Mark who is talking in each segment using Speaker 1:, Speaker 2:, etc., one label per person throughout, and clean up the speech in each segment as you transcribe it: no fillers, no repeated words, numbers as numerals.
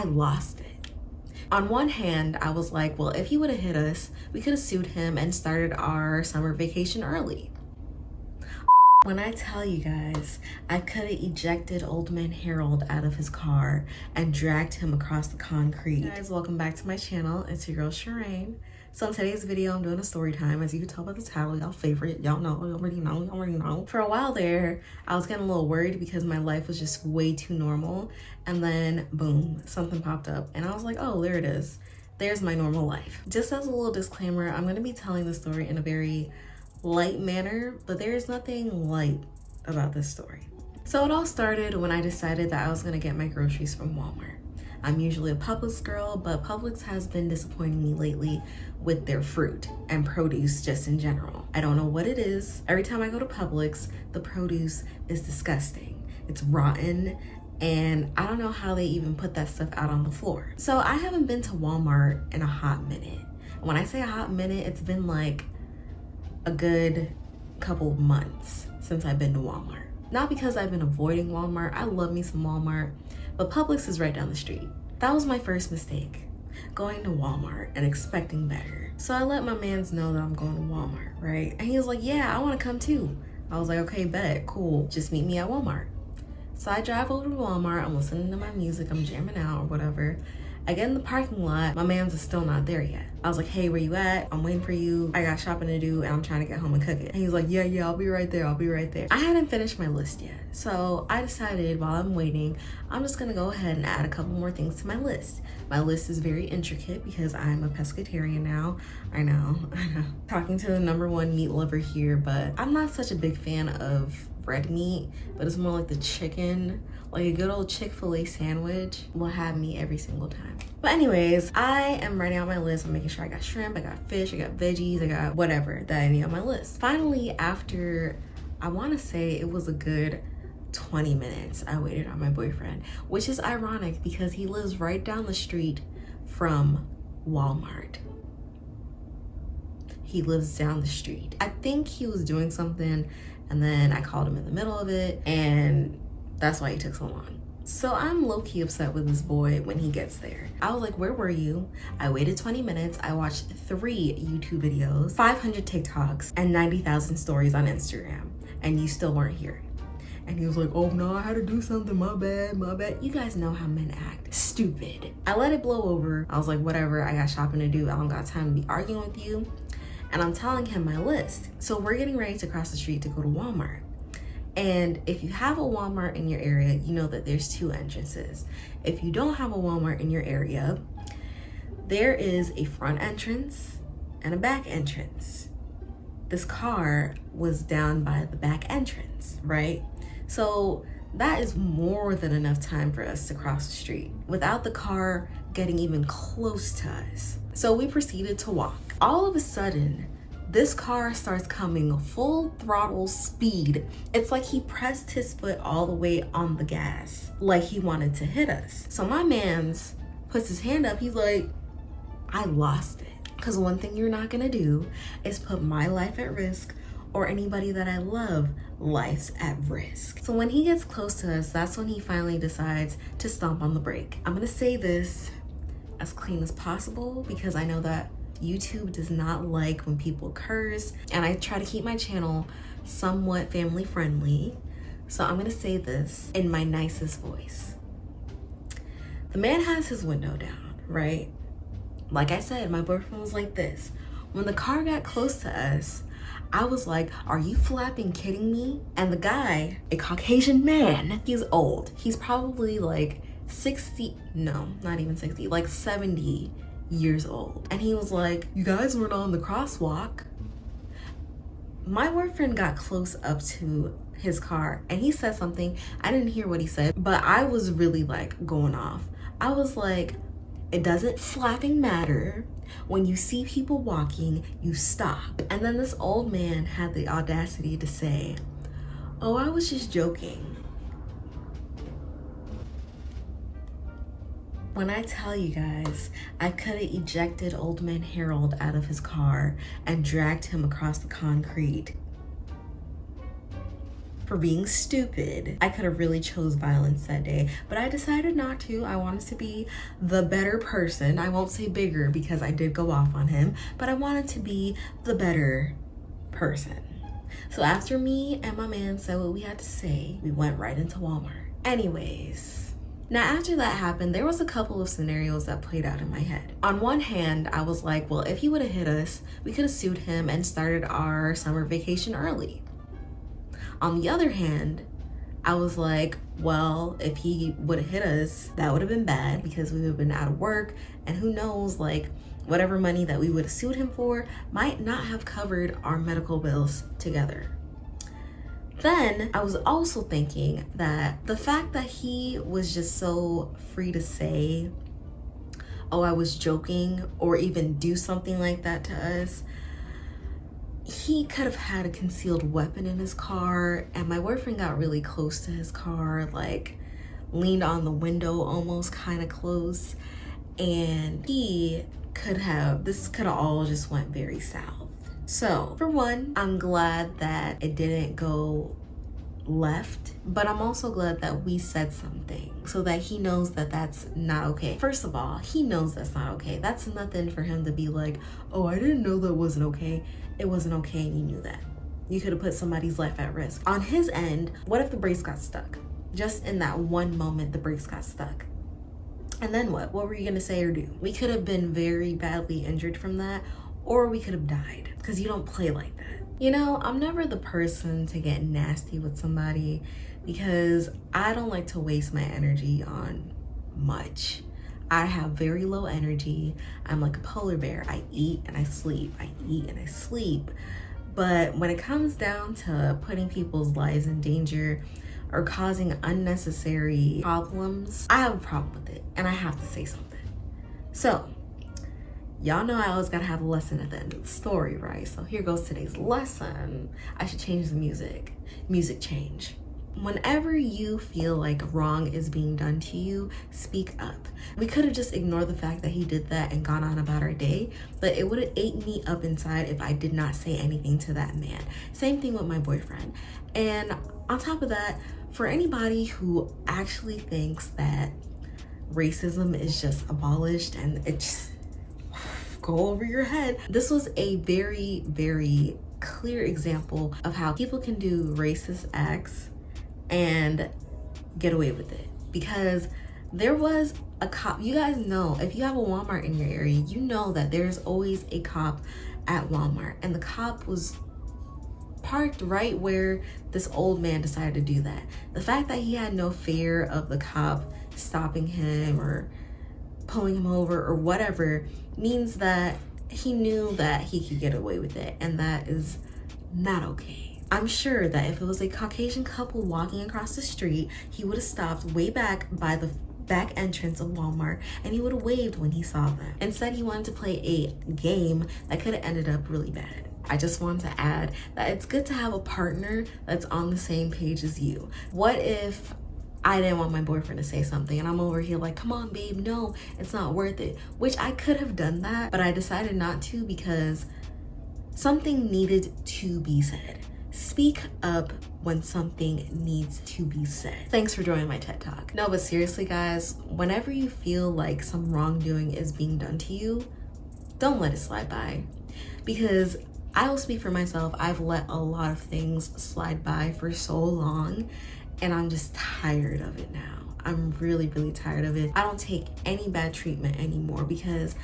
Speaker 1: I lost it. On one hand, I was like, well, if he would have hit us, we could have sued him and started our summer vacation early. When I tell you guys, I could have ejected old man Harold out of his car and dragged him across the concrete. Hey guys, welcome back to my channel. It's your girl Sherrayne. So in today's video, I'm doing a story time. As you can tell by the title, y'all favorite. Y'all know, you already know. For a while there, I was getting a little worried because my life was just way too normal. And then boom, something popped up and I was like, oh, there it is. There's my normal life. Just as a little disclaimer, I'm gonna be telling the story in a very light manner, but there is nothing light about this story. So it all started when I decided that I was gonna get my groceries from Walmart. I'm usually a Publix girl, but Publix has been disappointing me lately with their fruit and produce just in general. I don't know what it is. Every time I go to Publix, the produce is disgusting. It's rotten, and I don't know how they even put that stuff out on the floor. So I haven't been to Walmart in a hot minute. When I say a hot minute, it's been like a good couple of months since I've been to Walmart. Not because I've been avoiding Walmart. I love me some Walmart, but Publix is right down the street. That was my first mistake, going to Walmart and expecting better. So I let my mans know that I'm going to Walmart, right? And he was like, yeah, I want to come too. I was like, okay, bet, cool. Just meet me at Walmart. So I drive over to Walmart. I'm listening to my music. I'm jamming out or whatever. I get in the parking lot. My mans is still not there yet. I was like, hey, where you at? I'm waiting for you. I got shopping to do and I'm trying to get home and cook it. And he was like, yeah, I'll be right there. I'll be right there. I hadn't finished my list yet. So I decided while I'm waiting, I'm just gonna go ahead and add a couple more things to my list. My list is very intricate because I'm a pescatarian now. I know. Talking to the #1 meat lover here, but I'm not such a big fan of red meat, but it's more like the chicken. Like a good old Chick-fil-A sandwich will have me every single time. But anyways, I am writing out my list. I'm making sure I got shrimp, I got fish, I got veggies, I got whatever that I need on my list. Finally, after, I wanna say it was a good 20 minutes, I waited on my boyfriend, which is ironic because he lives right down the street from Walmart. He lives down the street. I think he was doing something and then I called him in the middle of it and that's why he took so long. So I'm low-key upset with this boy when he gets there. I was like, where were you? I waited 20 minutes. I watched 3 YouTube videos, 500 TikToks, and 90,000 stories on Instagram, and you still weren't here. And he was like, oh no, I had to do something, my bad. You guys know how men act. Stupid. I let it blow over. I was like, whatever, I got shopping to do. I don't got time to be arguing with you. And I'm telling him my list. So we're getting ready to cross the street to go to Walmart. And if you have a Walmart in your area, you know that there's 2 entrances. If you don't have a Walmart in your area, there is a front entrance and a back entrance. This car was down by the back entrance, right? So that is more than enough time for us to cross the street without the car getting even close to us. So we proceeded to walk. All of a sudden, this car starts coming full throttle speed. It's like he pressed his foot all the way on the gas, like he wanted to hit us. So my mans puts his hand up. He's like, I lost it. Because one thing you're not gonna do is put my life at risk or anybody that I love life's at risk. So when he gets close to us, that's when he finally decides to stomp on the brake. I'm gonna say this as clean as possible because I know that YouTube does not like when people curse, and I try to keep my channel somewhat family friendly. So I'm gonna say this in my nicest voice. The man has his window down, right? Like I said, my boyfriend was like this. When the car got close to us, I was like, are you flapping kidding me? And the guy, a Caucasian man, he's old. He's probably like 60, no, not even 60, like 70 years old. And he was like, you guys weren't on the crosswalk. My boyfriend got close up to his car and he said something. I didn't hear what he said, but I was really like going off. I was like, it doesn't flapping matter. When you see people walking, you stop. And then this old man had the audacity to say, oh, I was just joking. When I tell you guys, I could have ejected old man Harold out of his car and dragged him across the concrete. for being stupid. I could have really chose violence that day, but I decided not to. I wanted to be the better person. I won't say bigger because I did go off on him, but I wanted to be the better person. So after me and my man said what we had to say, we went right into Walmart. Anyways, now after that happened, there was a couple of scenarios that played out in my head. On one hand, I was like, well, if he would have hit us, we could have sued him and started our summer vacation early. On the other hand, I was like, well, if he would have hit us, that would have been bad because we would have been out of work, and who knows, like, whatever money that we would have sued him for might not have covered our medical bills together. Then I was also thinking that the fact that he was just so free to say, oh, I was joking, or even do something like that to us, he could have had a concealed weapon in his car, and my boyfriend got really close to his car, like leaned on the window almost kind of close, and this could have all just went very south. So for one, I'm glad that it didn't go left, but I'm also glad that we said something so that he knows that that's not okay. First of all, he knows that's not okay. That's nothing for him to be like, oh, I didn't know that wasn't okay. It wasn't okay and you knew that. You could have put somebody's life at risk. On his end, what if the brakes got stuck? Just in that one moment, the brakes got stuck. And then what? What were you gonna say or do? We could have been very badly injured from that, or we could have died, because you don't play like that. You know, I'm never the person to get nasty with somebody because I don't like to waste my energy on much. I have very low energy. I'm like a polar bear. I eat and I sleep. I eat and I sleep. But when it comes down to putting people's lives in danger or causing unnecessary problems, I have a problem with it and I have to say something. So, y'all know I always gotta have a lesson at the end of the story, right? So here goes today's lesson. I should change the music. Music change. Whenever you feel like wrong is being done to you, speak up. We could have just ignored the fact that he did that and gone on about our day, but it would have ate me up inside if I did not say anything to that man. Same thing with my boyfriend. And on top of that, for anybody who actually thinks that racism is just abolished and it just go over your head, this was a very, very clear example of how people can do racist acts and get away with it. Because there was a cop. You guys know, if you have a Walmart in your area, you know that there's always a cop at Walmart, and the cop was parked right where this old man decided to do that. The fact that he had no fear of the cop stopping him or pulling him over or whatever means that he knew that he could get away with it, and that is not okay. I'm sure that if it was a Caucasian couple walking across the street, he would have stopped way back by the back entrance of Walmart and he would have waved when he saw them. Instead, he wanted to play a game that could have ended up really bad. I just wanted to add that it's good to have a partner that's on the same page as you. What if I didn't want my boyfriend to say something and I'm over here like, come on babe, no, it's not worth it. Which I could have done that, but I decided not to because something needed to be said. Speak up when something needs to be said. Thanks for joining my TED Talk. No, but seriously guys, whenever you feel like some wrongdoing is being done to you, don't let it slide by. Because I will speak for myself, I've let a lot of things slide by for so long and I'm just tired of it now. I'm really, really tired of it. I don't take any bad treatment anymore because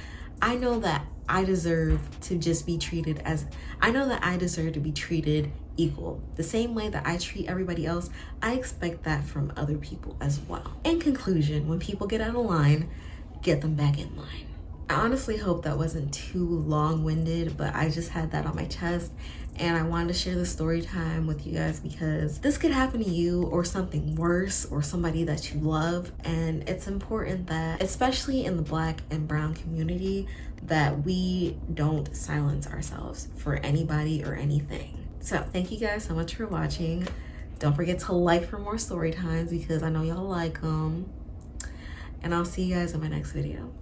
Speaker 1: I know that I deserve to just be treated as, I know that I deserve to be treated equal. The same way that I treat everybody else, I expect that from other people as well. In conclusion, when people get out of line, get them back in line. I honestly hope that wasn't too long-winded, but I just had that on my chest and I wanted to share the story time with you guys because this could happen to you or something worse or somebody that you love, and it's important that, especially in the Black and brown community, that we don't silence ourselves for anybody or anything. So thank you guys so much for watching. Don't forget to like for more story times because I know y'all like them, and I'll see you guys in my next video.